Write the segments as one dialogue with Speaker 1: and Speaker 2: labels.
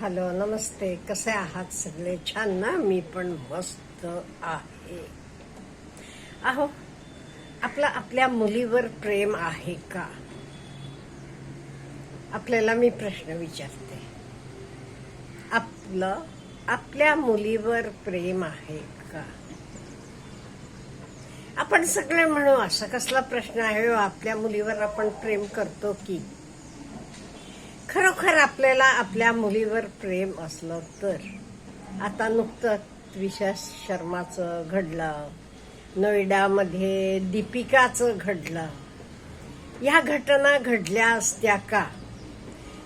Speaker 1: Hello, नमस्ते. कसे आहात सगळे? छान ना? मी पण मस्त आहे. अहो, आपल्या मुलीवर प्रेम आहे का? आपल्याला मी प्रश्न विचारते. आपल्या मुलीवर प्रेम आहे का? आपण सगळे म्हणू, असा कसला प्रश्न आहे हो? आपल्या मुलीवर आपण प्रेम करतो की? खरोखर आपल्याला आपल्या मुलीवर प्रेम असलं तर, आता नुकतंच विशास शर्माचं घडलं, नोएडामध्ये दीपिकाचं घडलं. ह्या घटना घडल्या असत्या का?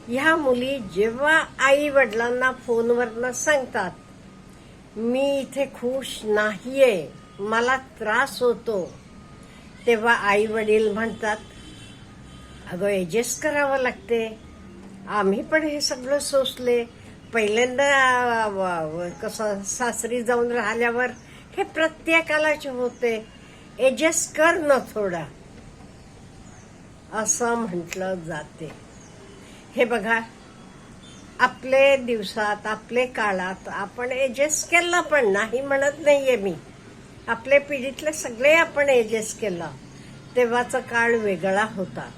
Speaker 1: ह्या मुली जेव्हा आई वडिलांना फोनवरनं सांगतात, मी इथे खुश नाहीये, मला त्रास होतो, तेव्हा आई वडील म्हणतात, अगं ऍडजस्ट करावं लागते, आम्ही पण हे सगळं सोसले. पहिल्यांदा कसं सासरी जाऊन राहिल्यावर हे प्रत्येकालाच होते, ऍडजस्ट कर न थोडा, असं म्हटलं जाते. हे बघा, आपले दिवसात, आपले काळात आपण ऍडजस्ट केलं, पण नाही म्हणत नाहीये मी. आपल्या पिढीतले सगळे आपण ऍडजस्ट केलं. तेव्हाचा काळ वेगळा होता.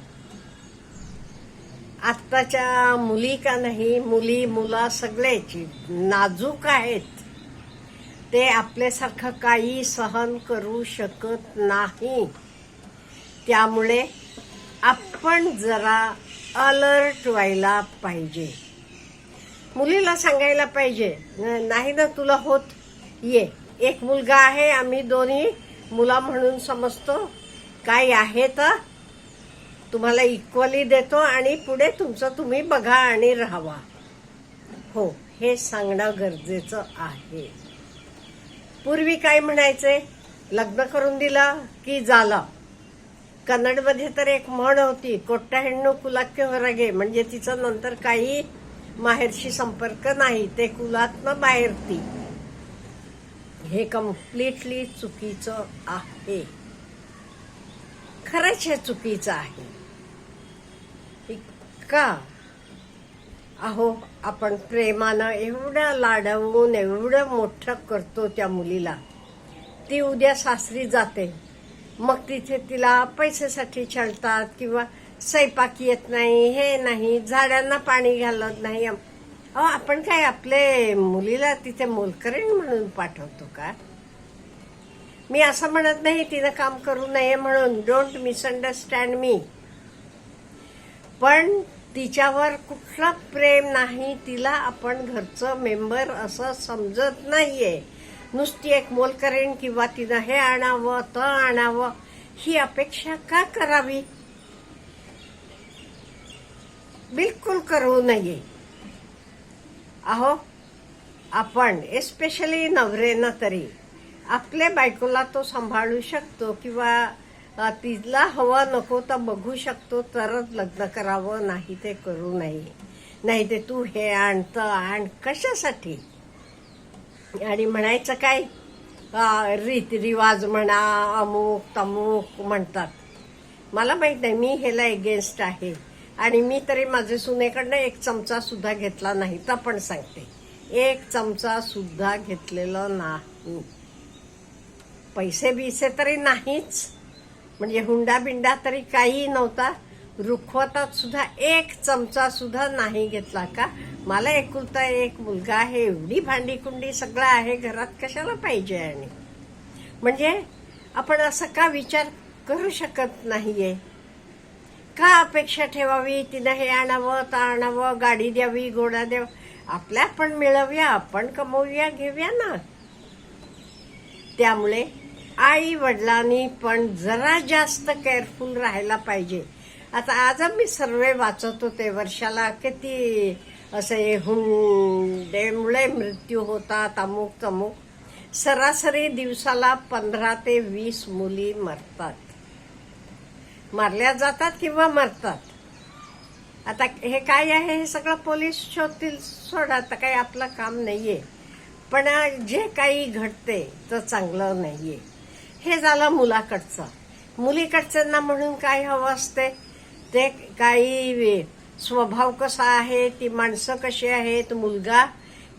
Speaker 1: आत्ताच्या मुली का नाही, मुलं सगळेच नाजूक आहेत. ते आपल्यासारखं काही सहन करू शकत नाही. त्यामुळे आपण जरा अलर्ट व्हायला पाहिजे. मुलीला सांगायला पाहिजे, नाही ना तुला होत, ये. एक मुलगा आहे, आम्ही दोन्ही मुला म्हणून समजतो, काय आहे तर तुम्हाला इक्वली देतो आणि पुढे तुमचं तुम्ही बघा आणि राहावा. हो, हे सांगणं गरजेचं आहे. पूर्वी काय म्हणायचे, लग्न करून दिलं की झालं. कन्नडमध्ये तर एक म्हण होती, कोट्टा हेಣ್ಣू कुलाಕ್ಕೆ ಹೊರಗೆ, म्हणजे तिचं नंतर काही माहेरशी संपर्क नाही, ते कुलातनं बाहेर ती. हे कम्प्लिटली चुकीचं आहे. खरंच हे चुकीचं आहे का? अहो, आपण प्रेमानं एवढं लाडवून एवढं मोठं करतो त्या मुलीला. ती उद्या सासरी जाते, मग तिथे तिला पैशासाठी छळतात किंवा स्वयंपाक येत नाही, हे नाही, झाडांना पाणी घालत नाही. अहो, आपण काय आपले मुलीला तिथे मोलकरीण म्हणून पाठवतो का? मी असं म्हणत नाही तिनं काम करू नये म्हणून, डोंट मिसअंडरस्टँड मी. पण तिच्यावर कुठलं प्रेम नाही, तिला आपण घरचं मेंबर असं समजत नाहीये. नुसती एक मोलकरीण किंवा तिनं हे आणावं तर आणावं ही अपेक्षा का करावी? बिलकुल करू नये. अहो, आपण एस्पेशली नवरेनं तरी आपल्या बायकोला तो सांभाळू शकतो किंवा तिला हवा नको तर बघू शकतो, तरच लग्न करावं, नाही ते करू नये. नाही ते तू हे आण तर आण कशासाठी? आणि म्हणायचं काय, रीतिरिवाज म्हणा, अमुक तमुक म्हणतात. मला माहित नाही, मी ह्याला एगेन्स्ट आहे. आणि मी तरी माझ्या सुनेकडनं एक चमचा सुद्धा घेतला नाही, तर पण सांगते, एक चमचा सुद्धा घेतलेला नाही. पैसे बिसे तरी नाहीच, म्हणजे हुंडा बिंडा तरी काही नव्हता. रुखवतात सुद्धा एक चमचा सुद्धा नाही घेतला का? मला एकुलता एक मुलगा आहे, एवढी भांडी कुंडी सगळं आहे घरात, कशाला पाहिजे? आणि म्हणजे आपण असं का विचार करू शकत नाहीये? का अपेक्षा ठेवावी, तिनं हे आणावं तर आणावं, गाडी द्यावी, घोडा द्यावा? आपल्या पण मिळवूया, आपण कमवूया, घेऊया ना. त्यामुळे आई वडिलांनी पण जरा जास्त केअरफुल राहायला पाहिजे. आता आज मी सर्वे वाचत होते, वर्षाला किती असे हुंड्यामुळे मृत्यू होतात, अमुक तमुक. सरासरी दिवसाला 15 ते 20 मुली मरतात, मारल्या जातात किंवा मरतात. आता हे काय आहे, हे सगळं पोलीस शोधतील, सोडा, तर काही आपलं काम नाहीये. पण जे काही घडते तर चांगलं नाहीये. हे झालं मुलाकडचं. मुलीकडच्यांना म्हणून काय हवं असते, ते काही स्वभाव कसा आहे, ती माणसं कशी आहेत, मुलगा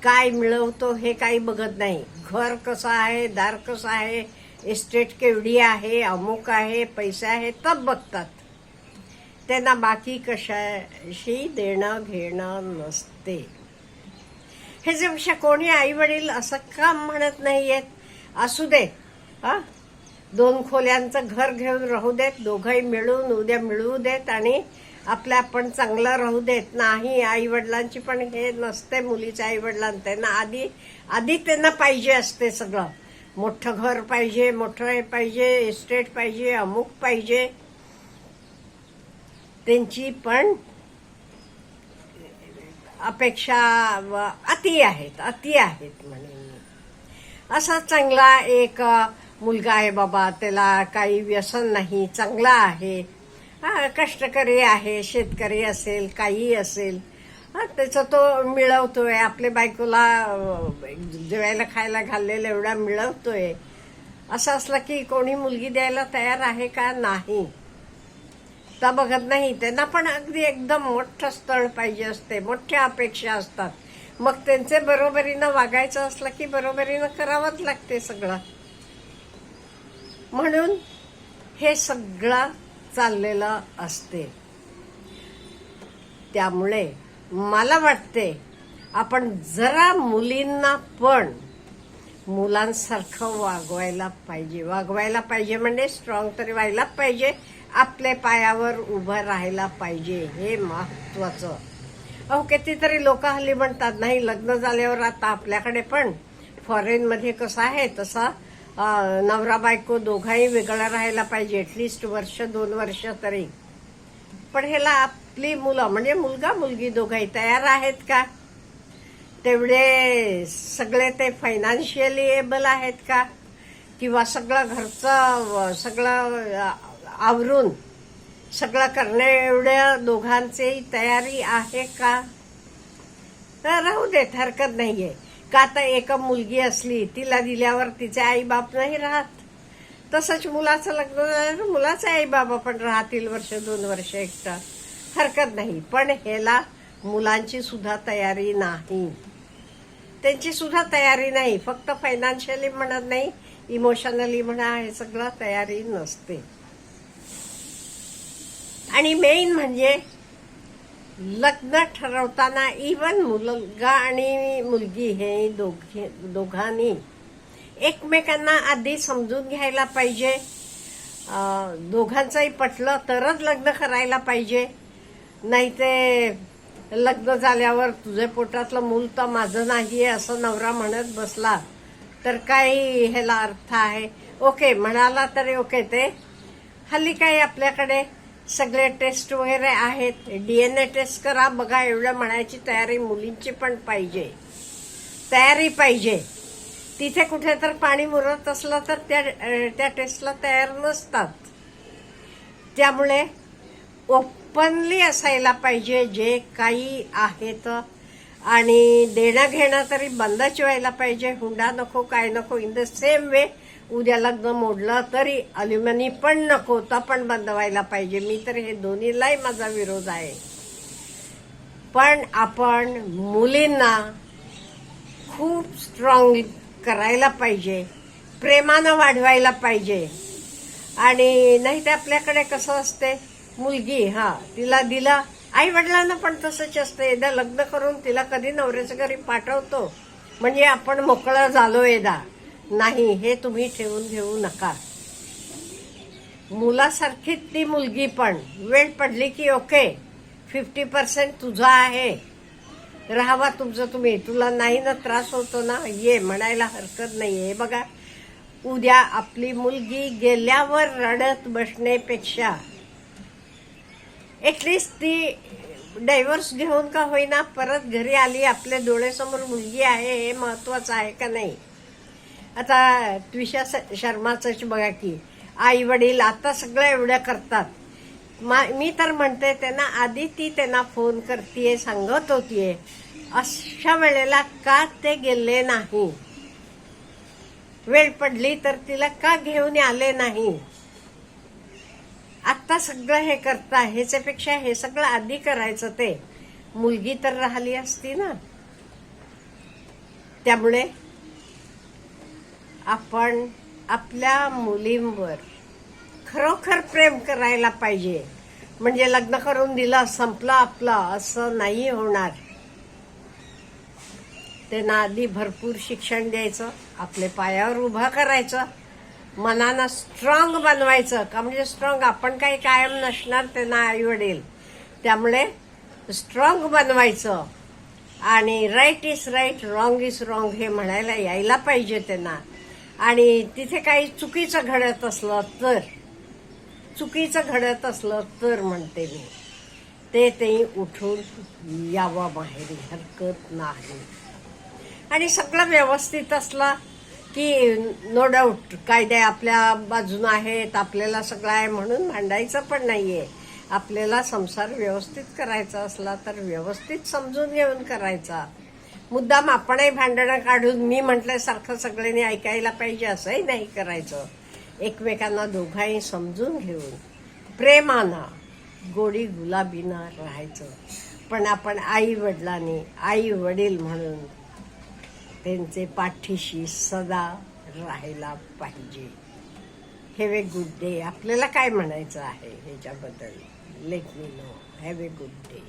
Speaker 1: काय मिळवतो हे काही बघत नाही. घर कसं आहे, दार कसं आहे, इस्टेट केवढी आहे, अमुक आहे, पैसे आहे, तब बघतात. त्यांना बाकी कशाशी देणं घेणं नसते. ह्याच्यापेक्षा कोणी आई वडील असं का म्हणत नाहीयेत, असू दे हा, 2 खोल्यांचं घर घेऊन राहू देत, दोघंही मिळून उद्या मिळवू देत आणि आपल्या आपण चांगलं राहू देत. नाही, आई वडिलांची पण हे नसते. मुलीच्या आई वडिलांना त्यांना आधी त्यांना पाहिजे असते सगळं. मोठं घर पाहिजे, मोठं हे पाहिजे, इस्टेट पाहिजे, अमुक पाहिजे. त्यांची पण अपेक्षा अति आहेत म्हणे. असा चांगला एक मुलगा आहे बाबा, त्याला काही व्यसन नाही, चांगला आहे, कष्टकरी आहे, शेतकरी असेल, काही असेल, त्याचं तो मिळवतोय, आपल्या बायकोला जेवायला खायला घाललेलं एवढा मिळवतोय. असं असलं की कोणी मुलगी द्यायला तयार आहे का? नाही. तर बघत नाही. त्यांना पण अगदी एकदम मोठं स्थळ पाहिजे असते, मोठ्या अपेक्षा असतात. मग त्यांचे बरोबरीनं वागायचं असलं की बरोबरीनं करावंच लागते सगळं. म्हणून हे सगळं चाललेलं असते. त्यामुळे मला वाटते आपण जरा मुलींना पण मुलांसारखं वागवायला पाहिजे म्हणजे स्ट्रॉंग तरी व्हायला पाहिजे, आपल्या पायावर उभं राहायला पाहिजे. हे महत्वाचं. कितीतरी लोक हल्ली म्हणतात नाही, लग्न झाल्यावर आता आपल्याकडे पण फॉरेनमध्ये कसं आहे तसा नवरा बायको दोघाही वेगळं राहायला पाहिजे, ऍटलिस्ट 1-2 वर्ष तरी. पण ह्याला आपली मुलं म्हणजे मुलगा मुलगी दोघाही तयार आहेत का? तेवढे सगळे ते फायनान्शियली एबल आहेत का? किंवा सगळं घरचं सगळं आवरून सगळं करण्या एवढ्या दोघांची तयारी आहे का? तर राहू देत, हरकत नाहीये. का तर एक मुलगी असली, तिला दिल्यावर तिचे आई बाप नाही राहत. तसंच मुलाचं लग्न झाल्यावर मुलाचे आई बाबा पण राहतील 1-2 वर्ष एकटा, हरकत नाही. पण ह्याला मुलांची सुद्धा तयारी नाही, त्यांची सुद्धा तयारी नाही. फक्त फायनान्शियली म्हणत नाही, इमोशनली म्हणा, हे सगळं तयारी नसते. आणि मेन म्हणजे लग्न ठरवताना इवन मुलगा आणि मुलगी हे दोघांनी एकमेकांना आधी समजून घ्यायला पाहिजे. दोघांचंही पटलं तरच लग्न करायला पाहिजे. नाही ते लग्न झाल्यावर तुझ्या पोटातलं मूल तर माझं नाहीये असं नवरा म्हणत बसला तर काही ह्याला अर्थ आहे? ओके म्हणाला तरी ओके. ते हल्ली काही आपल्याकडे सगळे टेस्ट वगैरे आहेत, DNA टेस्ट करा बघा, एवढं म्हणायची तयारी मुलींची पण पाहिजे, तयारी पाहिजे. तिथे कुठे तर पाणी मुरत असलं तर त्या टेस्टला तयार नसतात. त्यामुळे ओपनली असायला पाहिजे जे काही आहेत. आणि देणं घेणं तरी बंदच व्हायला पाहिजे. हुंडा नको, काय नको. इन द सेम वे उद्या लग्न मोडलं तरी अल्युमिनी पण नको, तर पण बंद व्हायला पाहिजे. मी तर हे दोन्हीलाही माझा विरोध आहे. पण आपण मुलींना खूप स्ट्रॉंग करायला पाहिजे, प्रेमानं वाढवायला पाहिजे. आणि नाही ते आपल्याकडे कसं असते, मुलगी तिला दिला, आई वडिलांना पण तसंच असतं. एकदा लग्न करून तिला कधी नवऱ्याच्या घरी पाठवतो म्हणजे आपण मोकळं झालो. नाही, हे तुम्ही ठेवून घेऊ नका. मुलासारखी ती मुलगी पण वेळ पडली की ओके 50% तुझा आहे, राहावा तुमचं तुम्ही, तुला नाही ना त्रास होतो ना, ये म्हणायला हरकत नाहीये. बघा, उद्या आपली मुलगी गेल्यावर रडत बसण्यापेक्षा ऍटलिस्ट ती डायव्हर्स घेऊन का होईना परत घरी आली, आपल्या डोळ्यासमोर मुलगी आहे, हे महत्वाचं आहे का नाही? आता त्विषा शर्माच बघा की आई वडील आता सगळं एवढं करतात. मी तर म्हणते त्यांना आधी ती त्यांना फोन करतीये, सांगत होतीये. अशा वेळेला का ते गेले नाही? वेळ पडली तर तिला का घेऊन आले नाही? आता सगळं हे करता, ह्याच्यापेक्षा हे सगळं आधी करायचं. ते मुलगी तर राहिली असती ना. त्यामुळे आपण आपल्या मुलींवर खरोखर प्रेम करायला पाहिजे. म्हणजे लग्न करून दिलं, संपलं आपलं, असं नाही होणार. त्यांना आधी भरपूर शिक्षण द्यायचं, आपले पायावर उभा करायचं, मनानं स्ट्रॉंग बनवायचं. का म्हणजे स्ट्रॉंग आपण काही कायम नसणार त्यांना आई वडील, त्यामुळे स्ट्रॉंग बनवायचं. आणि right is right, wrong is wrong हे म्हणायला यायला पाहिजे त्यांना. आणि तिथे काही चुकीचं घडत असलं तर म्हणते मी, ते उठून यावं माहेरी, हरकत नाही. आणि सगळं व्यवस्थित असलं की नो डाऊट कायदे आपल्या बाजून आहेत, आपल्याला सगळं आहे म्हणून भांडायचं पण नाहीये. आपल्याला संसार व्यवस्थित करायचा असला तर व्यवस्थित समजून घेऊन करायचा. मुद्दाम आपणही भांडणं काढून मी म्हटल्यासारखं सगळ्यांनी ऐकायला पाहिजे असंही नाही करायचं. एकमेकांना दोघांही समजून घेऊन प्रेमानं, गोडी गुलाबीनं राहायचं. पण आपण आई वडील म्हणून त्यांचे पाठीशी सदा राहायला पाहिजे. Have a good day. आपल्याला काय म्हणायचं आहे ह्याच्याबद्दल, let me know. Have a good day.